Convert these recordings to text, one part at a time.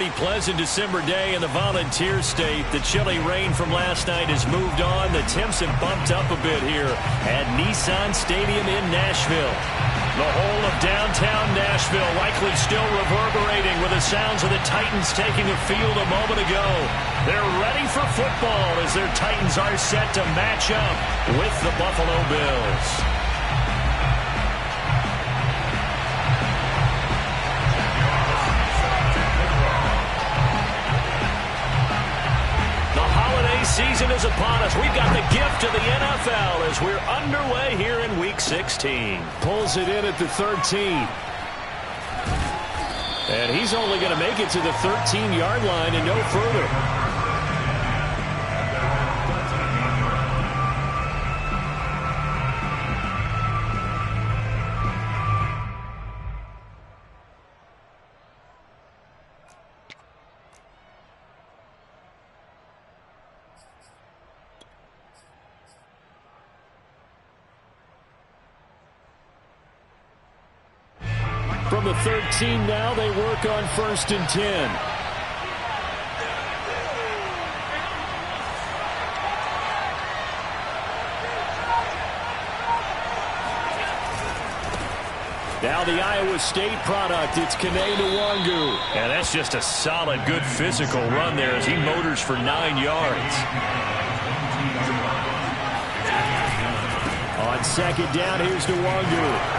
pretty pleasant December day in the Volunteer State. The chilly rain from last night has moved on. The temps have bumped up a bit here at Nissan Stadium in Nashville. The whole of downtown Nashville likely still reverberating with the sounds of the Titans taking the field a moment ago. They're ready for football as their Titans are set to match up with the Buffalo Bills. Season is upon us. We've got the gift of the NFL as we're underway here in Week 16. Pulls it in at the 13. And he's only going to make it to the 13-yard line and no further. From the 13 now, they work on 1st and 10. Now the Iowa State product, it's Kene Nwangu. And that's just a solid, good physical run there as he motors for 9 yards. On 2nd down, here's Nwangu.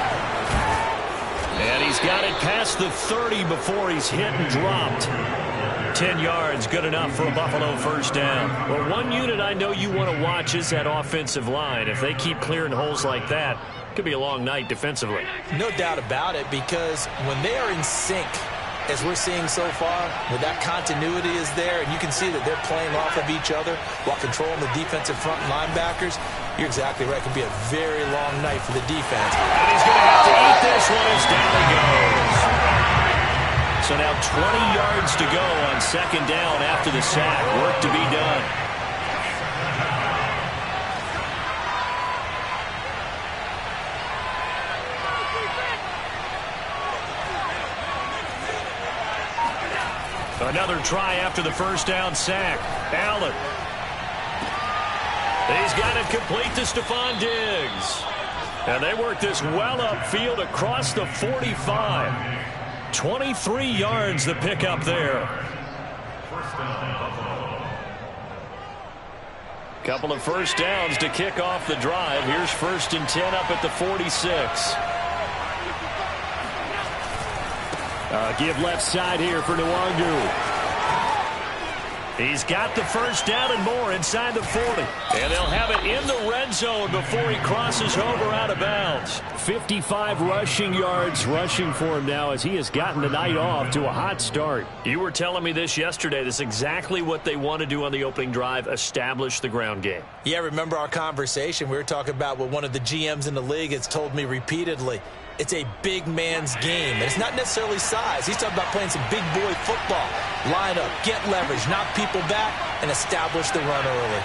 And he's got it past the 30 before he's hit and dropped. 10 yards, good enough for a Buffalo first down. Well, one unit I know you want to watch is that offensive line. If they keep clearing holes like that, it could be a long night defensively. No doubt about it, because when they are in sync, as we're seeing so far, where that continuity is there, and you can see that they're playing off of each other while controlling the defensive front linebackers, you're exactly right. It could be a very long night for the defense. And he's going to have to eat this one as down he goes. So now 20 yards to go on 2nd down after the sack. Work to be done. Another try after the first down sack. Allen. He's got it complete to Stephon Diggs. And they work this well upfield across the 45. 23 yards the pickup there. Couple of first downs to kick off the drive. Here's 1st and 10 up at the 46. Give left side here for Nwangu. He's got the first down and more inside the 40. And they'll have it in the red zone before he crosses over out of bounds. 55 rushing yards rushing for him now as he has gotten the night off to a hot start. You were telling me this yesterday. This is exactly what they want to do on the opening drive, establish the ground game. Yeah, remember our conversation? We were talking about what one of the GMs in the league has told me repeatedly. It's a big man's game, and it's not necessarily size. He's talking about playing some big boy football. Line up, get leverage, knock people back, and establish the run early.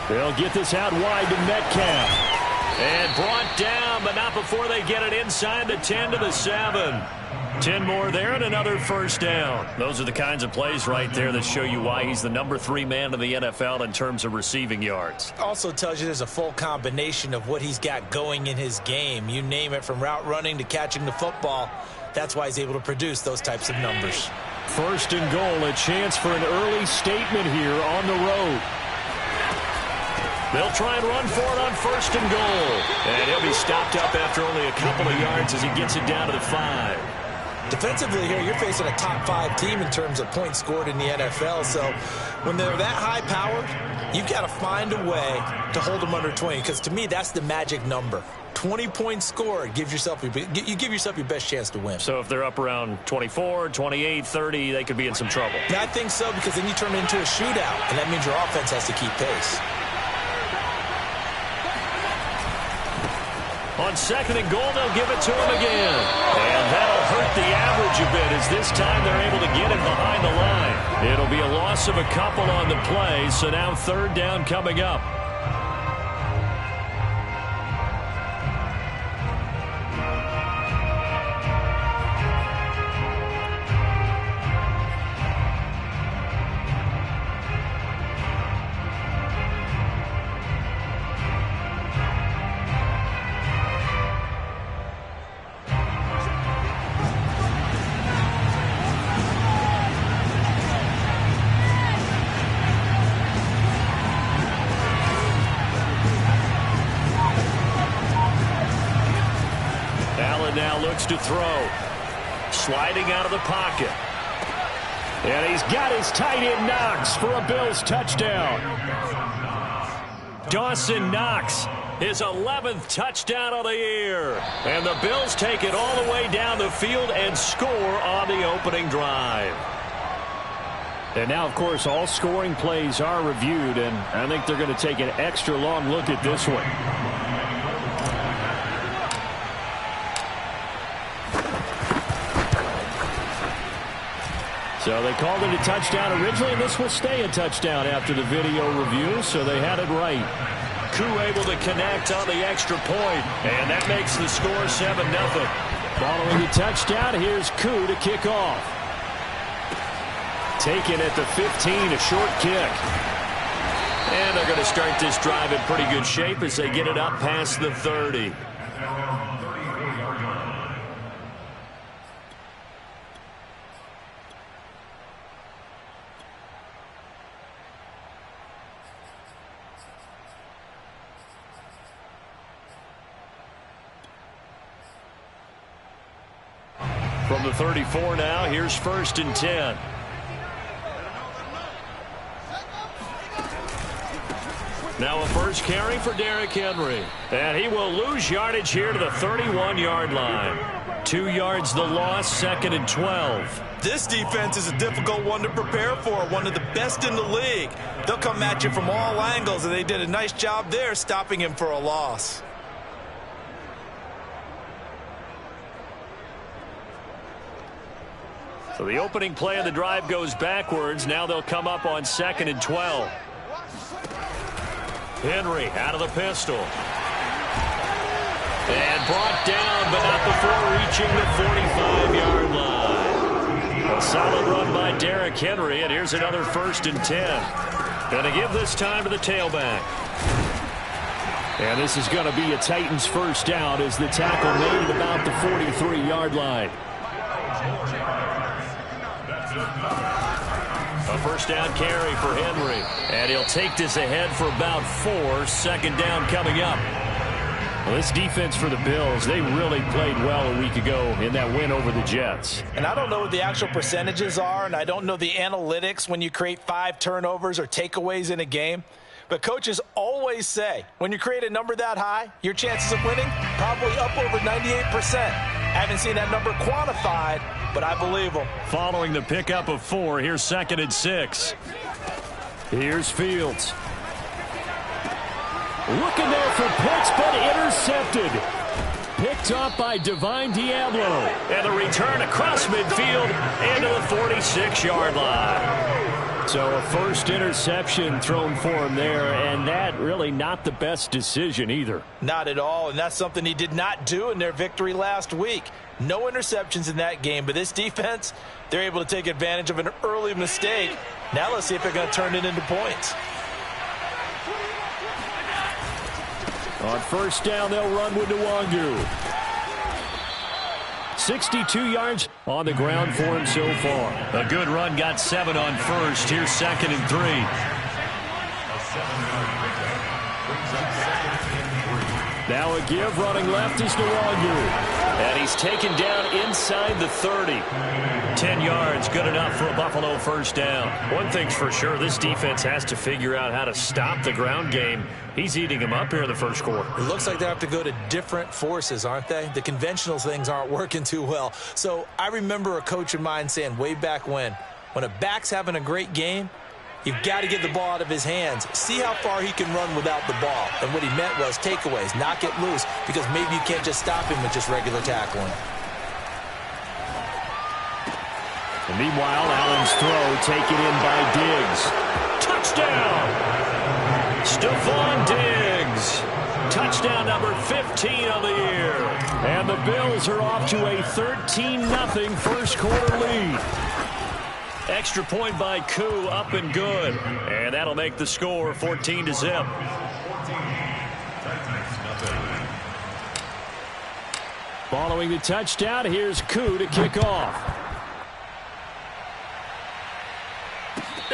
They'll get this out wide to Metcalf. And brought down, but not before they get it inside the 10 to the 7. 10 more there and another first down. Those are the kinds of plays right there that show you why he's the number 3 man in the NFL in terms of receiving yards. Also tells you there's a full combination of what he's got going in his game. You name it, from route running to catching the football. That's why he's able to produce those types of numbers. 1st and goal, a chance for an early statement here on the road. They'll try and run for it on 1st and goal. And he'll be stopped up after only a couple of yards as he gets it down to the 5. Defensively here, you're facing a top 5 team in terms of points scored in the NFL. So when they're that high-powered, you've got to find a way to hold them under 20. Because to me, that's the magic number. 20 points scored, you give yourself your best chance to win. So if they're up around 24, 28, 30, they could be in some trouble. I think so, because then you turn it into a shootout, and that means your offense has to keep pace. On 2nd and goal, they'll give it to him again. And that'll hurt the average a bit as this time they're able to get him behind the line. It'll be a loss of a couple on the play, so now 3rd down coming up. Now looks to throw. Sliding out of the pocket. And he's got his tight end Knox for a Bills touchdown. Dawson Knox, his 11th touchdown of the year. And the Bills take it all the way down the field and score on the opening drive. And now, of course, all scoring plays are reviewed, and I think they're going to take an extra long look at this one. So they called it a touchdown originally, and this will stay a touchdown after the video review, so they had it right. Koo able to connect on the extra point, and that makes the score 7-0. Following the touchdown, here's Koo to kick off. Taken at the 15, a short kick. And they're going to start this drive in pretty good shape as they get it up past the 30. From the 34 now, here's 1st and 10. Now a first carry for Derrick Henry. And he will lose yardage here to the 31-yard line. 2 yards the loss, 2nd and 12. This defense is a difficult one to prepare for, one of the best in the league. They'll come at you from all angles, and they did a nice job there stopping him for a loss. So the opening play of the drive goes backwards. Now they'll come up on 2nd and 12. Henry out of the pistol. And brought down, but not before reaching the 45-yard line. A solid run by Derrick Henry, and here's another 1st and 10. Going to give this time to the tailback. And this is going to be a Titans first down as the tackle made at about the 43-yard line. A first down carry for Henry. And he'll take this ahead for about 4. 2nd down coming up. Well, this defense for the Bills, they really played well a week ago in that win over the Jets. And I don't know what the actual percentages are, and I don't know the analytics when you create 5 turnovers or takeaways in a game. But coaches always say, when you create a number that high, your chances of winning probably up over 98%. Haven't seen that number quantified, but I believe them. Following the pickup of 4, here's 2nd and 6. Here's Fields. Looking there for Pitts, but intercepted. Picked up by Divine Diablo. And the return across midfield into the 46-yard line. So a first interception thrown for him there, and that really not the best decision either. Not at all, and that's something he did not do in their victory last week. No interceptions in that game, but this defense, they're able to take advantage of an early mistake. Now let's see if they're going to turn it into points. On first down, they'll run with Nwangu. 62 yards on the ground for him so far. A good run, got 7 on first. Here's 2nd and 3. Now a give, running left is Nwangu. And he's taken down inside the 30. 10 yards, good enough for a Buffalo first down. One thing's for sure, this defense has to figure out how to stop the ground game. He's eating him up here in the first quarter. It looks like they have to go to different forces, aren't they? The conventional things aren't working too well. So I remember a coach of mine saying way back when a back's having a great game, You've got to get the ball out of his hands. See how far he can run without the ball. And what he meant was takeaways, not get loose, because maybe you can't just stop him with just regular tackling. And meanwhile, Allen's throw taken in by Diggs. Touchdown! Stephon Diggs. Touchdown number 15 on the year. And the Bills are off to a 13-0 first quarter lead. Extra point by Koo, up and good. And that'll make the score 14-0. Following the touchdown, here's Koo to kick off.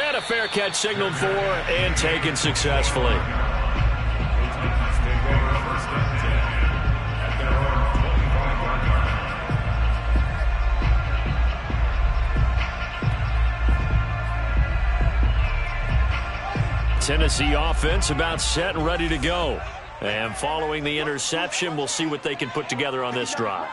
And a fair catch signaled for and taken successfully. Tennessee offense about set and ready to go. And following the interception, we'll see what they can put together on this drive.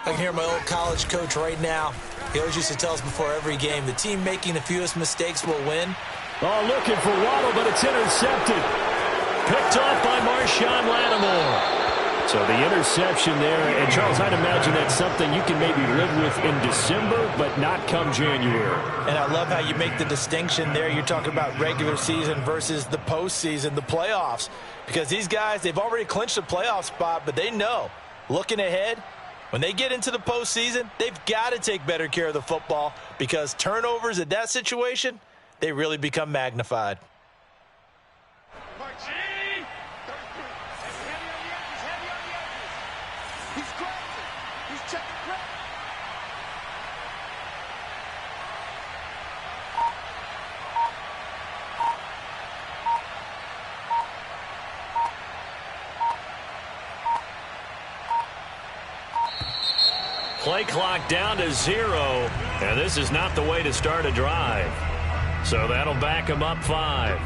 I can hear my old college coach right now. He always used to tell us before every game, the team making the fewest mistakes will win. Oh, looking for Waddle, but it's intercepted. Picked off by Marshawn Lattimore. So the interception there, and Charles, I'd imagine that's something you can maybe live with in December, but not come January. And I love how you make the distinction there. You're talking about regular season versus the postseason, the playoffs. Because these guys, they've already clinched a playoff spot, but they know, looking ahead, when they get into the postseason, they've got to take better care of the football because turnovers in that situation, they really become magnified. Play clock down to 0, and this is not the way to start a drive. So that'll back them up 5.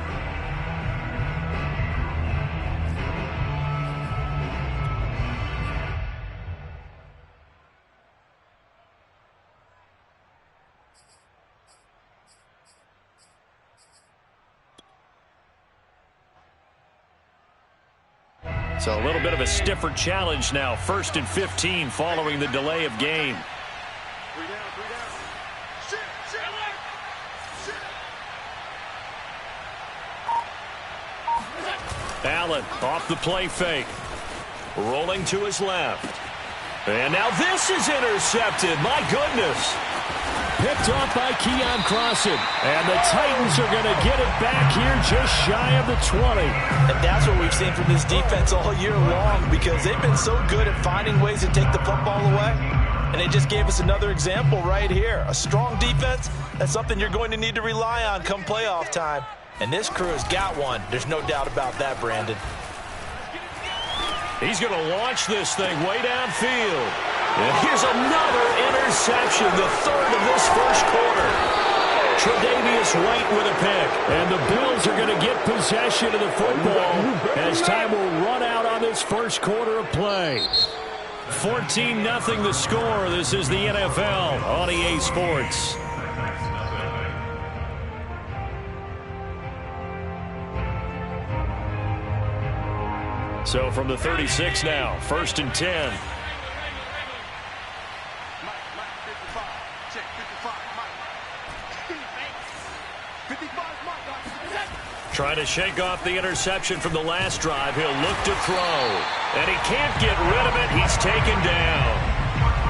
So a little bit of a stiffer challenge now. 1st and 15 following the delay of game. Allen off the play fake. Rolling to his left. And now this is intercepted. My goodness. Picked off by Keon Crossen. And the Titans are going to get it back here just shy of the 20. And that's what we've seen from this defense all year long because they've been so good at finding ways to take the football away. And they just gave us another example right here. A strong defense, that's something you're going to need to rely on come playoff time. And this crew has got one. There's no doubt about that, Brandon. He's going to launch this thing way downfield. And here's another interception, the 3rd of this first quarter. Tre'Davious White with a pick. And the Bills are going to get possession of the football as time will run out on this first quarter of play. 14-0 the score. This is the NFL on EA Sports. So from the 36 now, 1st and 10. Trying to shake off the interception from the last drive. He'll look to throw. And he can't get rid of it. He's taken down.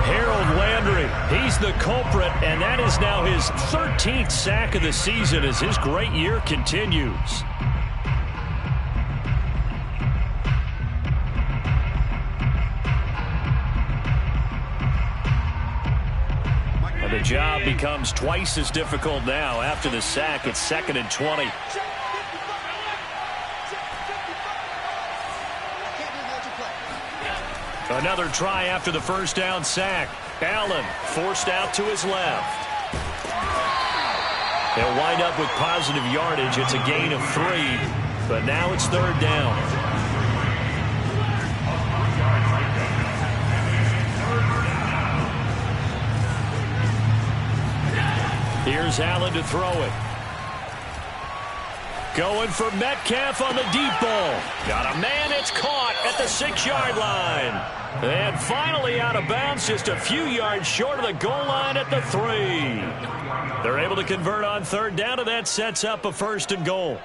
Harold Landry, he's the culprit, and that is now his 13th sack of the season as his great year continues. And the job becomes twice as difficult now after the sack. It's 2nd and 20. Another try after the first down sack. Allen forced out to his left. They'll wind up with positive yardage. It's a gain of 3, but now it's 3rd down. Here's Allen to throw it. Going for Metcalf on the deep ball. Got a man, it's caught at the 6-yard line. And finally out of bounds, just a few yards short of the goal line at the 3. They're able to convert on third down, and that sets up a 1st and goal.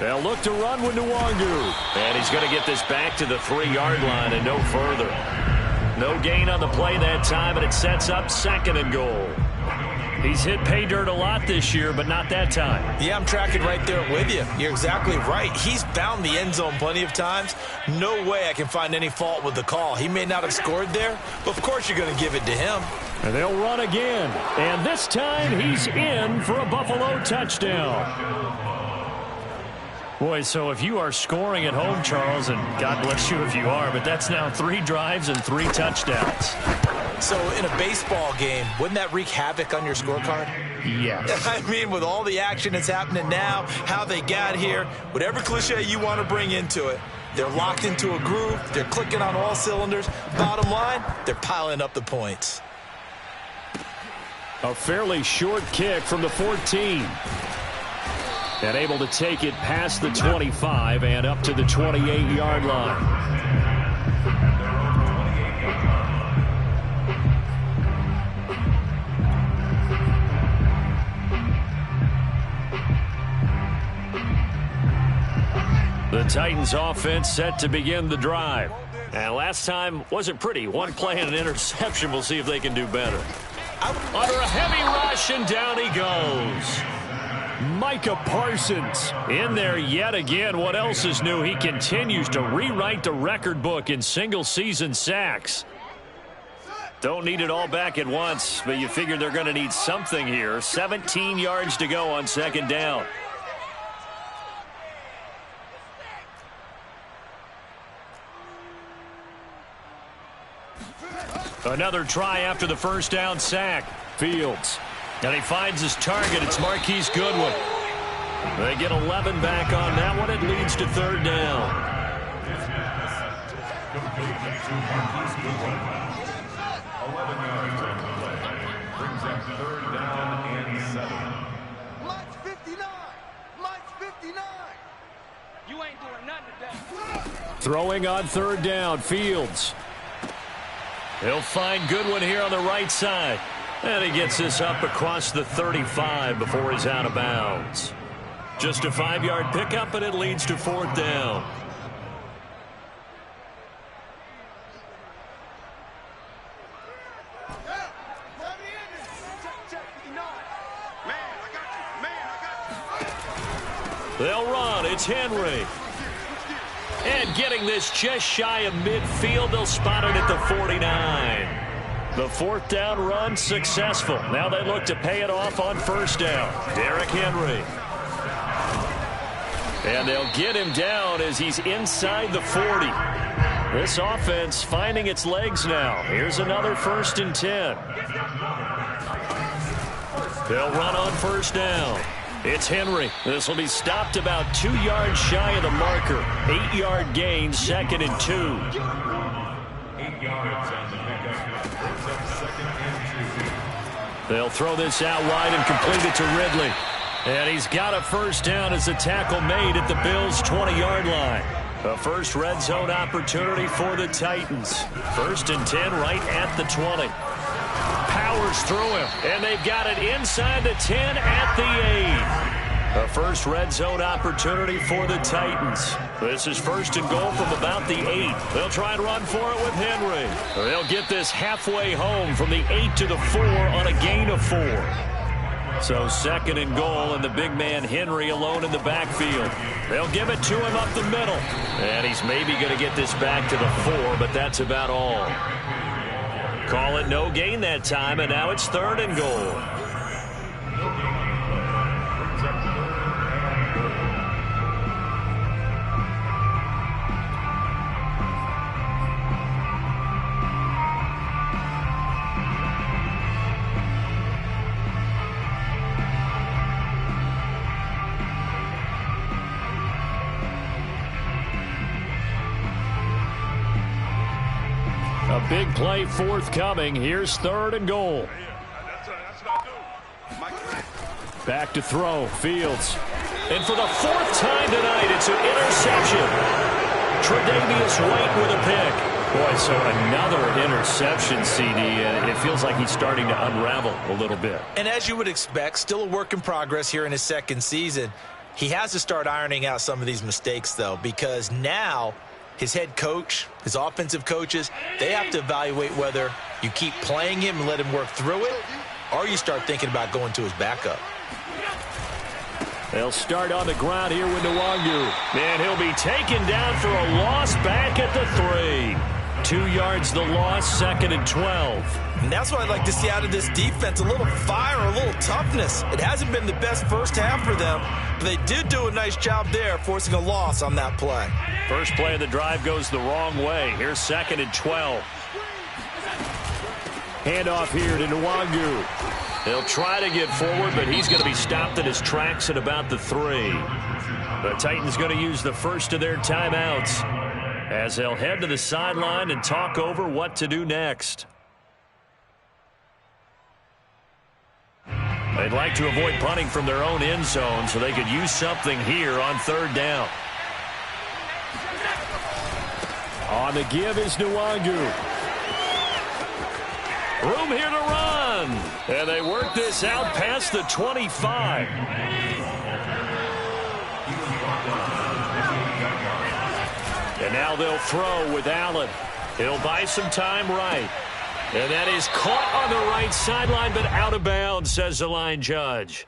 They'll look to run with Nwangu. And he's going to get this back to the 3-yard line and no further. No gain on the play that time, and it sets up 2nd and goal. He's hit pay dirt a lot this year, but not that time. Yeah, I'm tracking right there with you. You're exactly right. He's bound the end zone plenty of times. No way I can find any fault with the call. He may not have scored there, but of course you're going to give it to him. And they'll run again. And this time he's in for a Buffalo touchdown. Boy, so if you are scoring at home, Charles, and God bless you if you are, but that's now 3 drives and 3 touchdowns. So in a baseball game, wouldn't that wreak havoc on your scorecard? Yes. I mean, with all the action that's happening now, how they got here, whatever cliche you want to bring into it, they're locked into a groove, they're clicking on all cylinders. Bottom line, they're piling up the points. A fairly short kick from the 14. And able to take it past the 25 and up to the 28-yard line. The Titans offense set to begin the drive. And last time wasn't pretty. One play and an interception. We'll see if they can do better. Under a heavy rush, and down he goes. Micah Parsons in there yet again. What else is new? He continues to rewrite the record book in single-season sacks. Don't need it all back at once, but you figure they're going to need something here. 17 yards to go on 2nd down. Another try after the 1st down sack. Fields. And he finds his target. It's Marquise Goodwin. They get 11 back on that one. It leads to 3rd down. 11 yards on the play. Brings up 3rd down and 7. Mike's 59. Mike's 59. You ain't doing nothing today. Throwing on 3rd down. Fields. He'll find Goodwin here on the right side. And he gets this up across the 35 before he's out of bounds. Just a 5-yard pickup, and it leads to 4th down. They'll run. It's Henry. And getting this just shy of midfield, they'll spot it at the 49. The 4th down run successful. Now they look to pay it off on 1st down. Derrick Henry. And they'll get him down as he's inside the 40. This offense finding its legs now. Here's another 1st and 10. They'll run on 1st down. It's Henry. This will be stopped about 2 yards shy of the marker. 8-yard gain, 2nd and 2. 8 yards on the pickup. Brings up 2nd and 2. They'll throw this out wide and complete it to Ridley. And he's got a 1st down as the tackle made at the Bills' 20-yard line. A first red zone opportunity for the Titans. 1st and 10 right at the 20. Powers through him, and they've got it inside the 10 at the 8. A first red zone opportunity for the Titans. This is 1st and goal from about the 8. They'll try and run for it with Henry. They'll get this halfway home from the 8 to the 4 on a gain of 4. So 2nd and goal, and the big man Henry alone in the backfield. They'll give it to him up the middle. And he's maybe going to get this back to the 4, but that's about all. Call it no gain that time, and now it's 3rd and goal. A big play forthcoming. Here's 3rd and goal. Back to throw. Fields. And for the 4th time tonight, it's an interception. Tre'Davious White with a pick. Boy, so another interception, CD, and it feels like he's starting to unravel a little bit. And as you would expect, still a work in progress here in his 2nd season. He has to start ironing out some of these mistakes, though, because now his head coach, his offensive coaches, they have to evaluate whether you keep playing him and let him work through it, or you start thinking about going to his backup. They'll start on the ground here with Nwangu. And he'll be taken down for a loss back at the 3. 2 yards the loss, 2nd and 12. And that's what I'd like to see out of this defense, a little fire, a little toughness. It hasn't been the best first half for them, but they did do a nice job there, forcing a loss on that play. First play of the drive goes the wrong way. Here's 2nd and 12. Handoff here to Nwangu. He'll try to get forward, but he's going to be stopped in his tracks at about the 3. The Titans going to use the first of their timeouts as they'll head to the sideline and talk over what to do next. They'd like to avoid punting from their own end zone so they could use something here on 3rd down. On the give is Nwangu. Room here to run. And they work this out past the 25. And now they'll throw with Allen. He'll buy some time right. And that is caught on the right sideline, but out of bounds, says the line judge.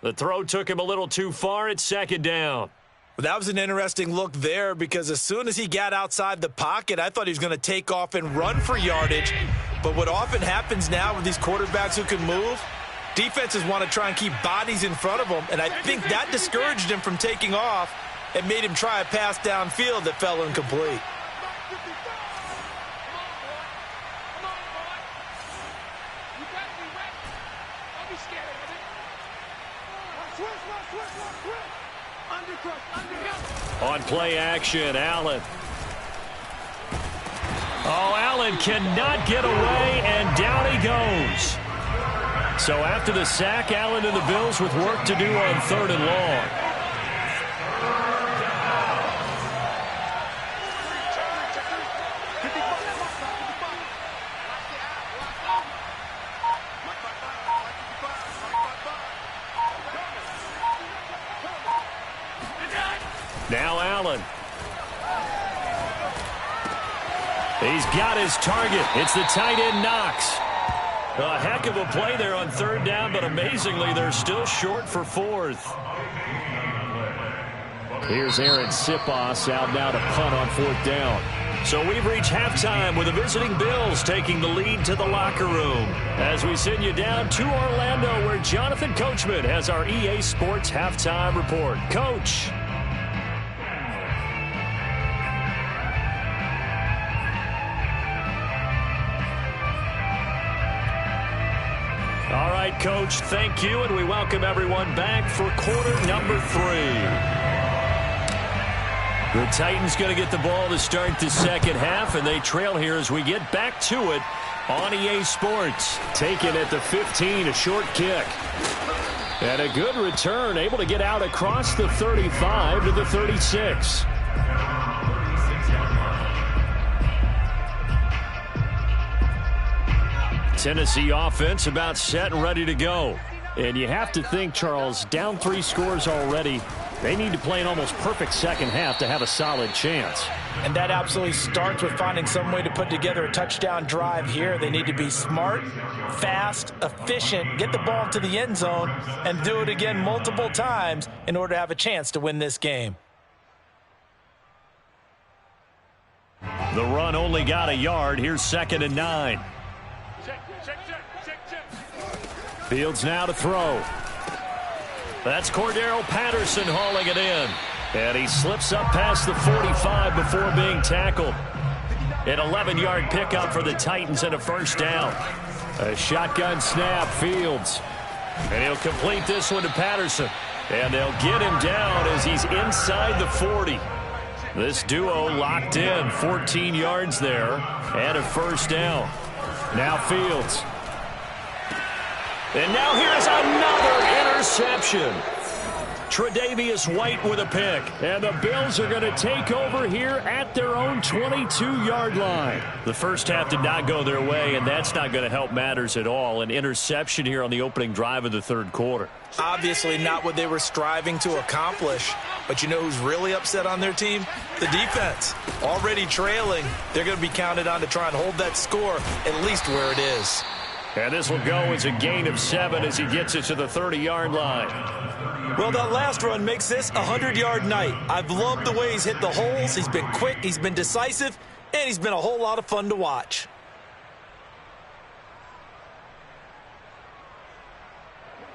The throw took him a little too far. It's 2nd down. Well, that was an interesting look there because as soon as he got outside the pocket, I thought he was going to take off and run for yardage. But what often happens now with these quarterbacks who can move, defenses want to try and keep bodies in front of them, and I think that discouraged him from taking off and made him try a pass downfield that fell incomplete. On play action, Allen. Oh, Allen cannot get away, and down he goes. So after the sack, Allen and the Bills with work to do on 3rd and long. Now Allen. He's got his target. It's the tight end Knox. A heck of a play there on 3rd down, but amazingly, they're still short for 4th. Here's Aaron Sipos out now to punt on 4th down. So we've reached halftime with the visiting Bills taking the lead to the locker room. As we send you down to Orlando, where Jonathan Coachman has our EA Sports halftime report. Coach. All right, Coach, thank you, and we welcome everyone back for quarter number 3. The Titans going to get the ball to start the 2nd half, and they trail here as we get back to it on EA Sports. Taken at the 15, a short kick. And a good return, able to get out across the 35 to the 36. Tennessee offense about set and ready to go. And you have to think, Charles, down 3 scores already. They need to play an almost perfect 2nd half to have a solid chance. And that absolutely starts with finding some way to put together a touchdown drive here. They need to be smart, fast, efficient, get the ball to the end zone, and do it again multiple times in order to have a chance to win this game. The run only got a yard. Here's 2nd and 9. Fields now to throw. That's Cordero Patterson hauling it in. And he slips up past the 45 before being tackled. An 11-yard pickup for the Titans and a 1st down. A shotgun snap, Fields. And he'll complete this one to Patterson. And they'll get him down as he's inside the 40. This duo locked in, 14 yards there, and a first down. Now Fields. And now here's another interception. Tre'Davious White with a pick. And the Bills are going to take over here at their own 22-yard line. The first half did not go their way, and that's not going to help matters at all. An interception here on the opening drive of the third quarter. Obviously not what they were striving to accomplish. But you know who's really upset on their team? The defense. Already trailing. They're going to be counted on to try and hold that score at least where it is. And this will go as a gain of 7 as he gets it to the 30-yard line. Well, that last run makes this a 100-yard night. I've loved the way he's hit the holes. He's been quick, he's been decisive, and he's been a whole lot of fun to watch.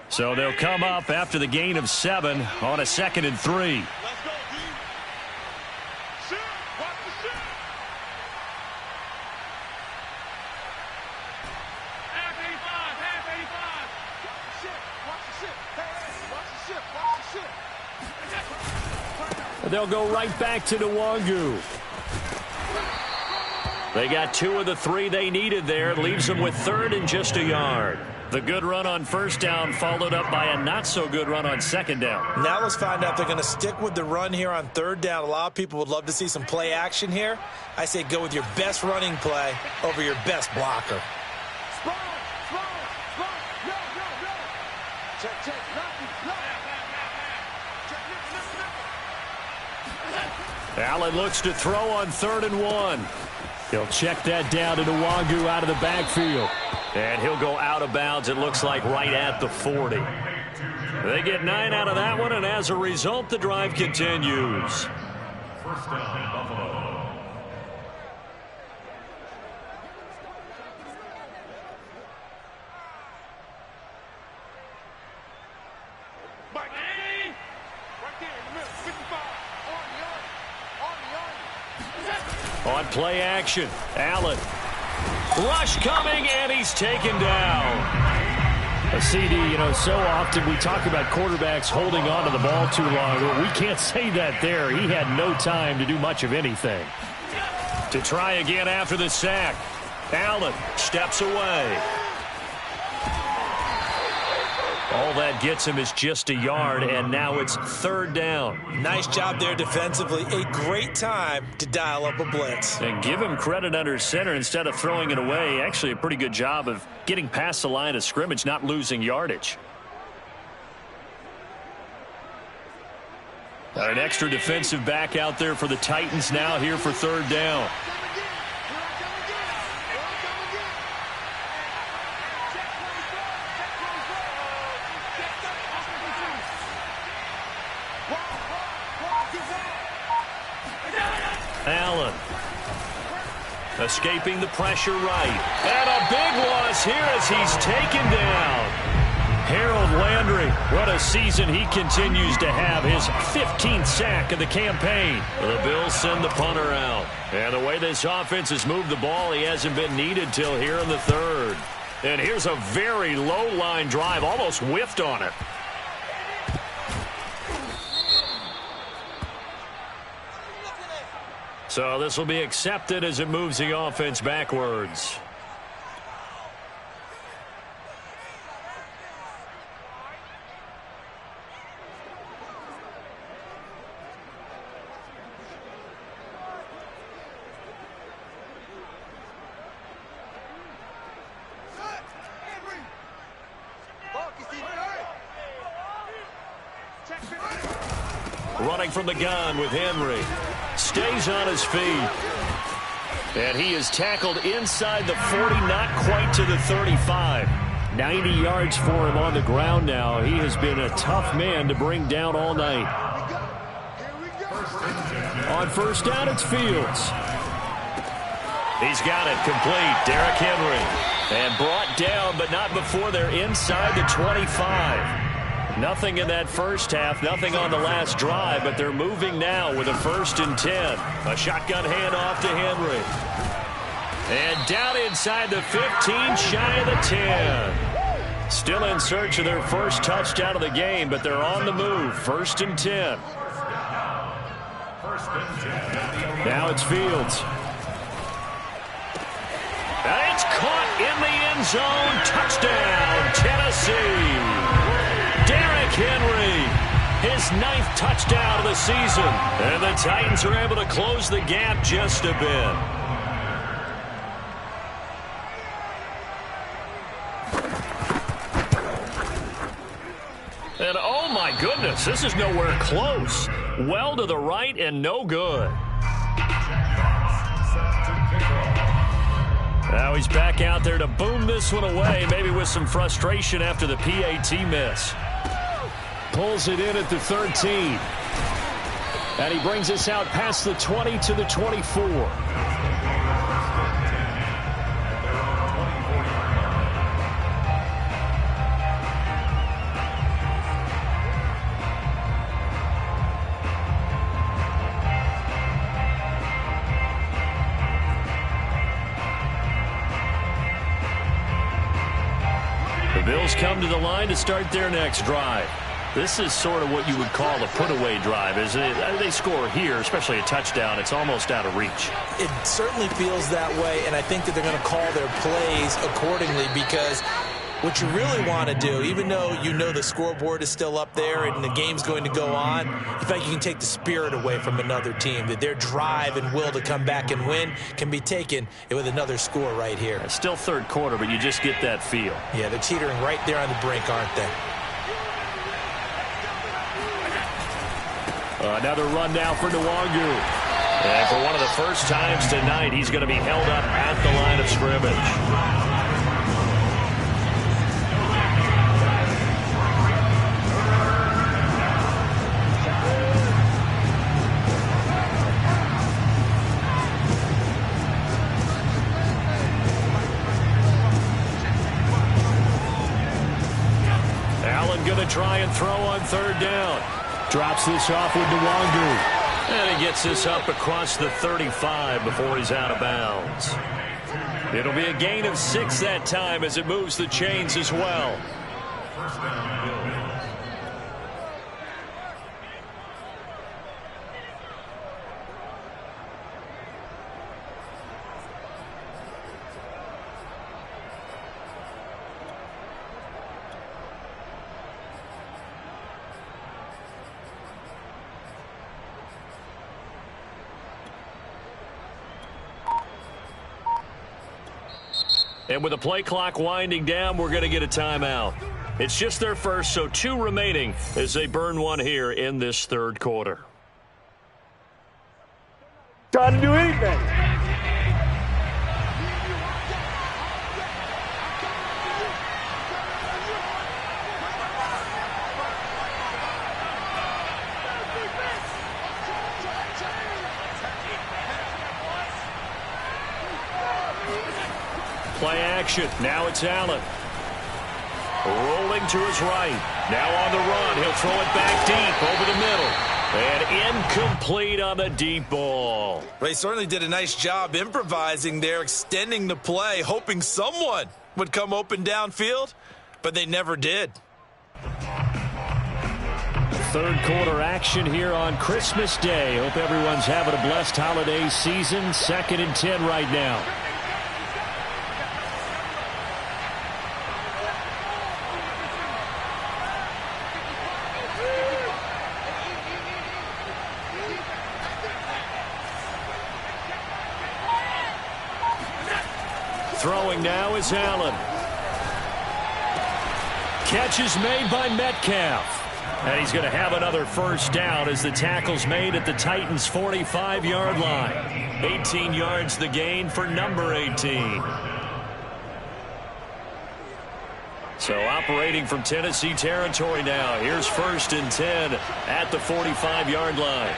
So they'll come up after the gain of 7 on a 2nd and 3. Let's go, D. Sit. Watch the sit. Half 85. Half 85. Watch the sit. Hey, watch the sit. Watch the sit. They'll go right back to Nwangu. They got 2 of the 3 they needed there. It leaves them with 3rd and just a yard. The good run on first down followed up by a not-so-good run on second down. Now let's find out if they're going to stick with the run here on third down. A lot of people would love to see some play action here. I say go with your best running play over your best blocker. Spawn. No. Check. No. Check. Allen looks to throw on 3rd and 1. He'll check that down to Nwangu out of the backfield. And he'll go out of bounds, it looks like, right at the 40. They get 9 out of that one, and as a result, the drive continues. First down, Buffalo. Mike, right there in the middle. 55. On play action, Allen. Rush coming, and he's taken down. A CD, so often we talk about quarterbacks holding on to the ball too long. We can't say that there. He had no time to do much of anything. To try again after the sack. Allen steps away. All that gets him is just a yard, and now it's 3rd down. Nice job there defensively. A great time to dial up a blitz. And give him credit under center instead of throwing it away. Actually, a pretty good job of getting past the line of scrimmage, not losing yardage. An extra defensive back out there for the Titans now here for 3rd down. Allen escaping the pressure right. And a big loss here as he's taken down. Harold Landry, what a season he continues to have. His 15th sack of the campaign. The Bills send the punter out. And the way this offense has moved the ball, he hasn't been needed till here in the 3rd. And here's a very low line drive, almost whiffed on it. So this will be accepted as it moves the offense backwards. Running from the gun with Henry. Stays on his feet. And he is tackled inside the 40, not quite to the 35. 90 yards for him on the ground now. He has been a tough man to bring down all night. On first down, it's Fields. He's got it complete. Derrick Henry. And brought down, but not before they're inside the 25. Nothing in that first half, nothing on the last drive, but they're moving now with a 1st and 10. A shotgun handoff to Henry. And down inside the 15, shy of the 10. Still in search of their first touchdown of the game, but they're on the move. 1st and 10. Now it's Fields. And it's caught in the end zone. Touchdown, Tennessee. Derrick Henry, his 9th touchdown of the season. And the Titans are able to close the gap just a bit. And oh my goodness, this is nowhere close. Well to the right and no good. Now he's back out there to boom this one away, maybe with some frustration after the PAT miss. Pulls it in at the 13. And he brings us out past the 20 to the 24. The Bills come to the line to start their next drive. This is sort of what you would call a put-away drive, isn't it? They score here, especially a touchdown. It's almost out of reach. It certainly feels that way, and I think that they're going to call their plays accordingly because what you really want to do, even though you know the scoreboard is still up there and the game's going to go on, in fact, you can take the spirit away from another team, that their drive and will to come back and win can be taken with another score right here. It's still third quarter, but you just get that feel. Yeah, they're teetering right there on the brink, aren't they? Another run now for Nwangu. And for one of the first times tonight, he's going to be held up at the line of scrimmage. Allen going to try and throw on third down. Drops this off with Nwangu. And he gets this up across the 35 before he's out of bounds. It'll be a gain of 6 that time as it moves the chains as well. And with the play clock winding down, we're going to get a timeout. It's just their first, so 2 remaining as they burn one here in this third quarter. Trying to do anything. Play action. Now it's Allen. Rolling to his right. Now on the run. He'll throw it back deep over the middle. And incomplete on the deep ball. They certainly did a nice job improvising there, extending the play, hoping someone would come open downfield, but they never did. Third quarter action here on Christmas Day. Hope everyone's having a blessed holiday season. 2nd and 10 right now. Throwing now is Allen. Catch is made by Metcalf. And he's going to have another first down as the tackle's made at the Titans' 45-yard line. 18 yards the gain for number 18. So operating from Tennessee territory now. Here's 1st and 10 at the 45-yard line.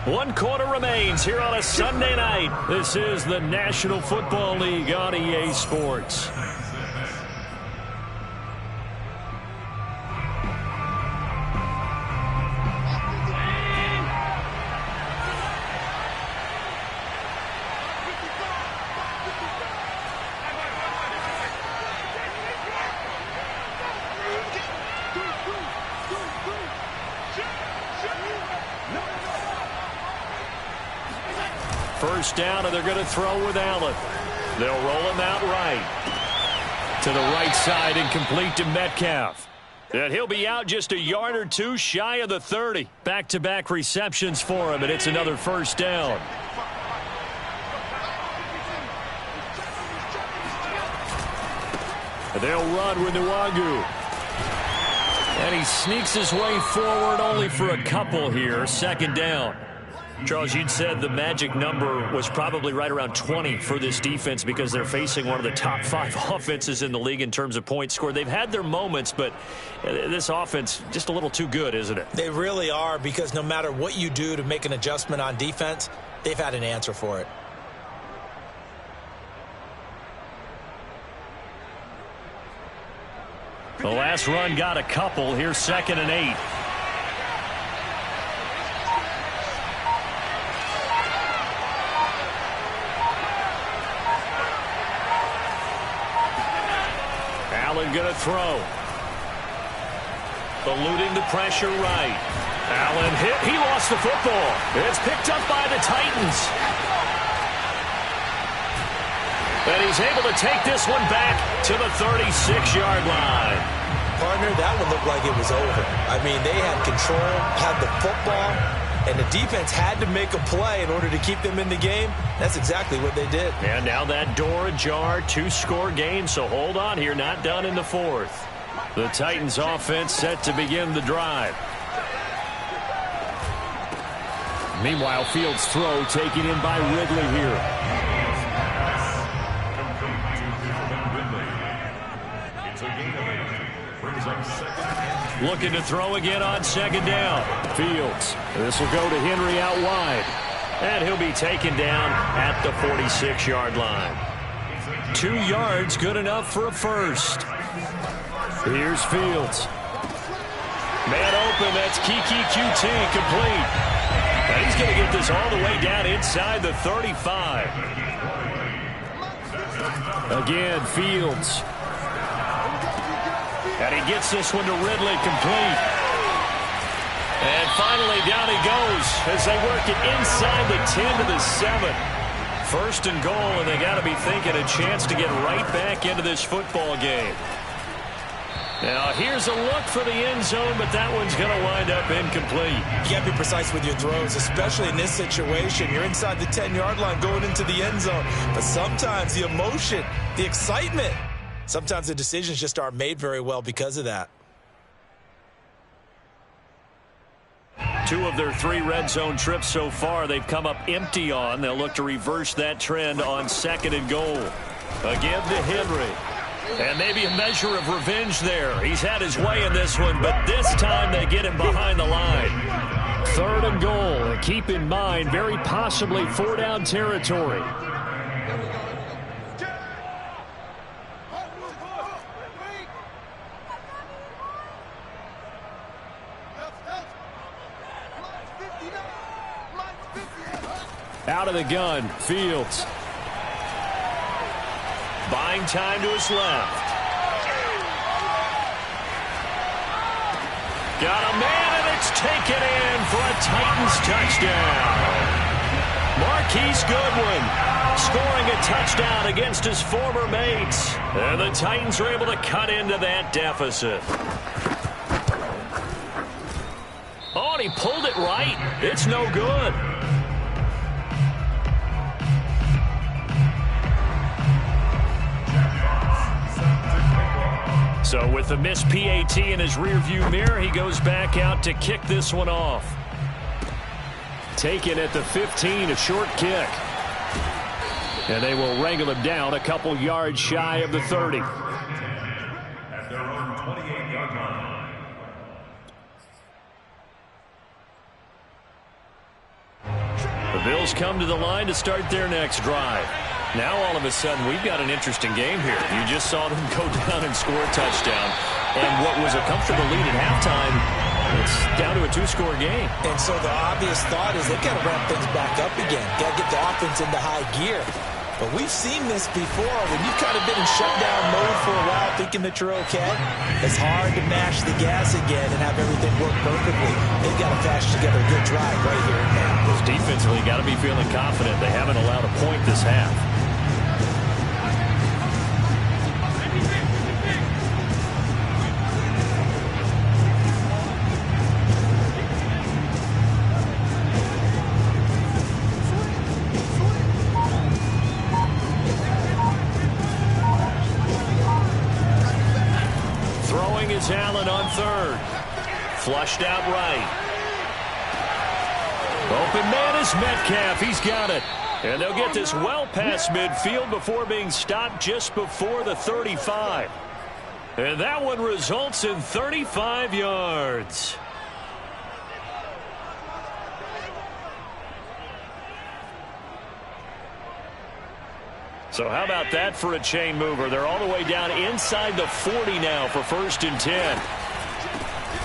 One quarter remains here on a Sunday night. This is the National Football League on EA Sports. first down, and they're going to throw with Allen. They'll roll him out right. To the right side and complete to Metcalf. And he'll be out just a yard or two shy of the 30. Back-to-back receptions for him, and it's another first down. They'll run with Nwangu. And he sneaks his way forward only for a couple here. Second down. Charles, you'd said the magic number was probably right around 20 for this defense because they're facing one of the top 5 offenses in the league in terms of points scored. They've had their moments, but this offense just a little too good, isn't it? They really are, because no matter what you do to make an adjustment on defense, they've had an answer for it. The last run got a couple. Here's 2nd and 8. Allen going to throw. Eluding the pressure right. Allen hit. He lost the football. It's picked up by the Titans. And he's able to take this one back to the 36-yard line. Partner, that one looked like it was over. I mean, they had control, had the football, and the defense had to make a play in order to keep them in the game. That's exactly what they did. And now that door ajar, 2-score game, so hold on here, not done in the 4th. The Titans offense set to begin the drive. Meanwhile, Fields' throw taken in by Ridley here. Looking to throw again on 2nd down. Fields. This will go to Henry out wide. And he'll be taken down at the 46-yard line. 2 yards, good enough for a first. Here's Fields. Man open, that's Kiki QT complete. And he's going to get this all the way down inside the 35. Again, Fields. And he gets this one to Ridley complete. And finally down he goes as they work it inside the 10 to the 7. 1st and goal, and they got to be thinking a chance to get right back into this football game. Now here's a look for the end zone, but that one's going to wind up incomplete. You got to be precise with your throws, especially in this situation. You're inside the 10-yard line going into the end zone. But sometimes the emotion, the excitement, sometimes the decisions just aren't made very well because of that. 2 of their 3 red zone trips so far they've come up empty on. They'll look to reverse that trend on 2nd and goal. Again to Henry. And maybe a measure of revenge there. He's had his way in this one, but this time they get him behind the line. 3rd and goal. And keep in mind, very possibly 4-down territory. Out of the gun, Fields. Buying time to his left. Got a man, and it's taken in for a Titans touchdown. Marquise Goodwin scoring a touchdown against his former mates. And the Titans are able to cut into that deficit. Oh, and he pulled it right. It's no good. So with the missed PAT in his rearview mirror, he goes back out to kick this one off. Taken at the 15, a short kick. And they will wrangle him down a couple yards shy of the 30. At their own 28-yard line. The Bills come to the line to start their next drive. Now all of a sudden we've got an interesting game here. You just saw them go down and score a touchdown. And what was a comfortable lead at halftime, it's down to a 2-score game. And so the obvious thought is they've got to ramp things back up again. Got to get the offense into high gear. But we've seen this before. When you've kind of been in shutdown mode for a while thinking that you're okay, it's hard to mash the gas again and have everything work perfectly. They've got to patch together a good drive right here and now. As Defensively, got to be feeling confident. They haven't allowed a point this half. Throwing is Allen on third. Flushed out right. Open man is Metcalf. He's got it. And they'll get this well past midfield before being stopped just before the 35. And that one results in 35 yards. So how about that for a chain mover? They're all the way down inside the 40 now for 1st and 10.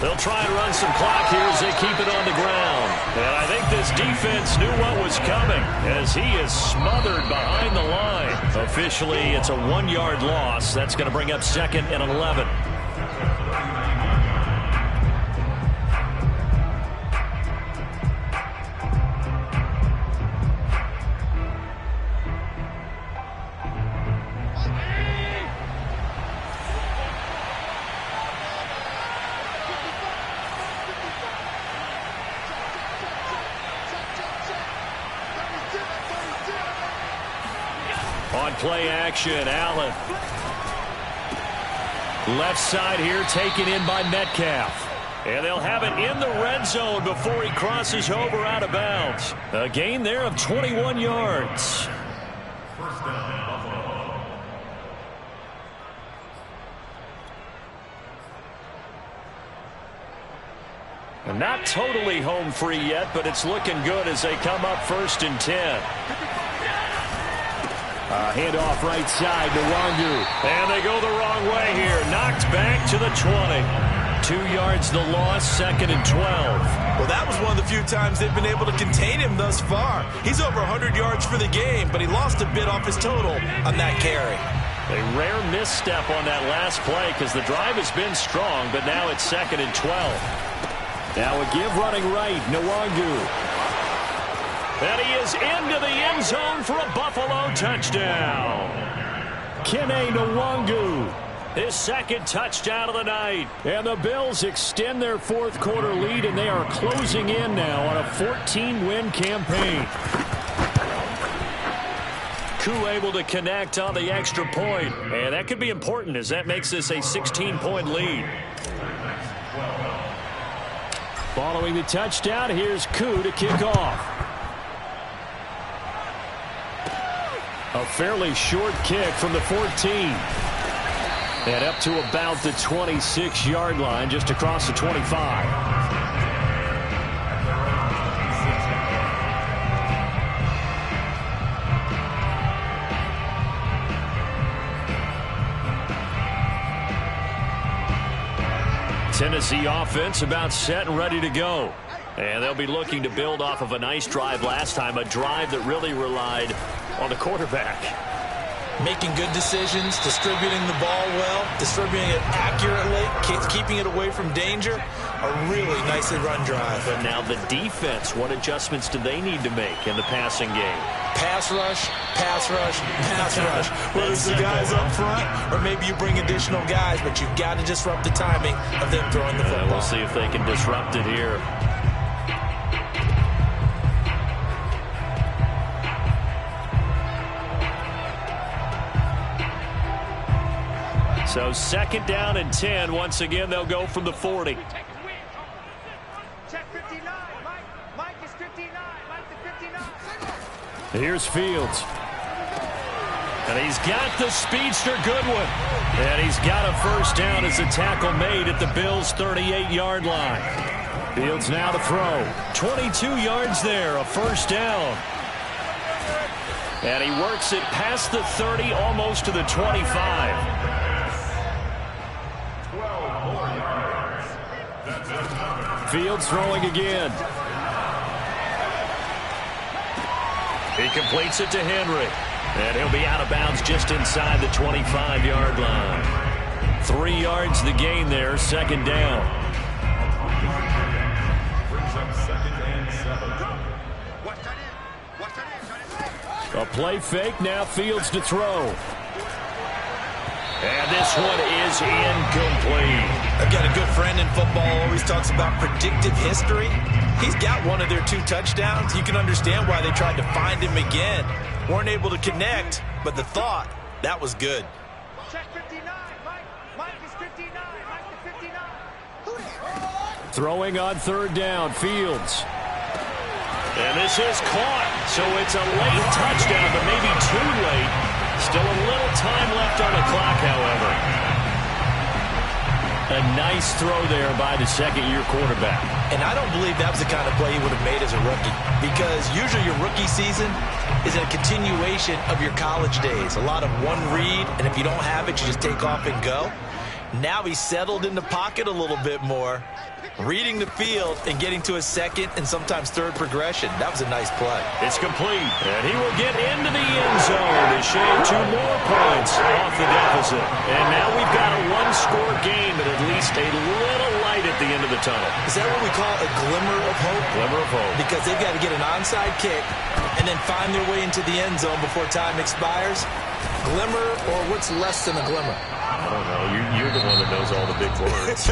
They'll try and run some clock here as they keep it on the ground. And I think this defense knew what was coming as he is smothered behind the line. Officially, it's a 1-yard loss. That's going to bring up 2nd and 11. On play action, Allen. Left side here taken in by Metcalf. And they'll have it in the red zone before he crosses over out of bounds. A gain there of 21 yards. First down, Buffalo. And not totally home free yet, but it's looking good as they come up 1st and 10. Handoff right side to Wangu. And they go the wrong way here. Knocked back to the 20. 2 yards the loss, 2nd and 12. Well, that was one of the few times they've been able to contain him thus far. He's over 100 yards for the game, but he lost a bit off his total on that carry. A rare misstep on that last play because the drive has been strong, but now it's 2nd and 12. Now a give running right, Nwangu. And he is into the end zone for a Buffalo touchdown. Kene Nwangu, his 2nd touchdown of the night. And the Bills extend their 4th quarter lead, and they are closing in now on a 14-win campaign. Koo able to connect on the extra point. And that could be important as that makes this a 16-point lead. Following the touchdown, here's Koo to kick off. A fairly short kick from the 14. And up to about the 26-yard line, just across the 25. Tennessee offense about set and ready to go. And they'll be looking to build off of a nice drive last time, a drive that really relied on the quarterback. Making good decisions, distributing the ball well, distributing it accurately, keeping it away from danger. A really nicely run drive. But now the defense, what adjustments do they need to make in the passing game? Pass rush, pass rush, pass rush. Whether it's the guys up front or maybe you bring additional guys, but you've got to disrupt the timing of them throwing the football. We'll see if they can disrupt it here. So 2nd down and 10. Once again, they'll go from the 40. Check 59. Mike is 59. Mike to 59. Here's Fields. And he's got the speedster Goodwin. And he's got a 1st down as the tackle made at the Bills' 38-yard line. Fields now to throw. 22 yards there, a 1st down. And he works it past the 30, almost to the 25. Fields throwing again. He completes it to Henry. And he'll be out of bounds just inside the 25-yard line. 3 yards the gain there, 2nd down. Brings up 2nd and 7. A play fake, now Fields to throw. And this one is incomplete. I've got a good friend in football, always talks about predictive history. He's got one of their 2 touchdowns. You can understand why they tried to find him again. Weren't able to connect, but the thought, that was good. Check 59. Mike is 59. Mike is 59. Throwing on 3rd down, Fields. And this is caught, so it's a late touchdown, but maybe too late. Still a little time left on the clock, however. A nice throw there by the second-year quarterback. And I don't believe that was the kind of play he would have made as a rookie, because usually your rookie season is a continuation of your college days. A lot of one read, and if you don't have it, you just take off and go. Now he's settled in the pocket a little bit more, reading the field and getting to his second and sometimes third progression. That was a nice play. It's complete, and he will get into the end zone to shave 2 more points off the deficit. And now we've got a 1-score game and at least a little light at the end of the tunnel. Is that what we call a glimmer of hope? Glimmer of hope. Because they've got to get an onside kick and then find their way into the end zone before time expires. Glimmer, or what's less than a glimmer? I don't know. You're the one that knows all the big words.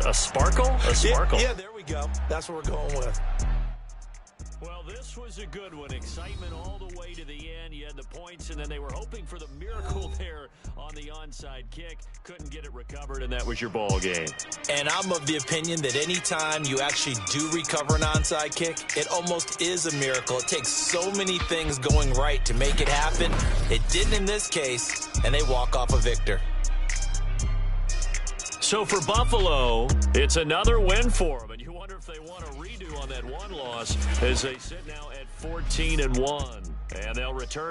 A sparkle? A sparkle. Yeah, there we go. That's what we're going with. Well, this was a good one. Excitement all the way to the end. You had the points, and then they were hoping for the miracle there on the onside kick. Couldn't get it recovered, and that was your ball game. And I'm of the opinion that any time you actually do recover an onside kick, it almost is a miracle. It takes so many things going right to make it happen. It didn't in this case, and they walk off a victor. So for Buffalo, it's another win for them. And you wonder if they want a redo on that one loss as they sit now at 14-1. And they'll return.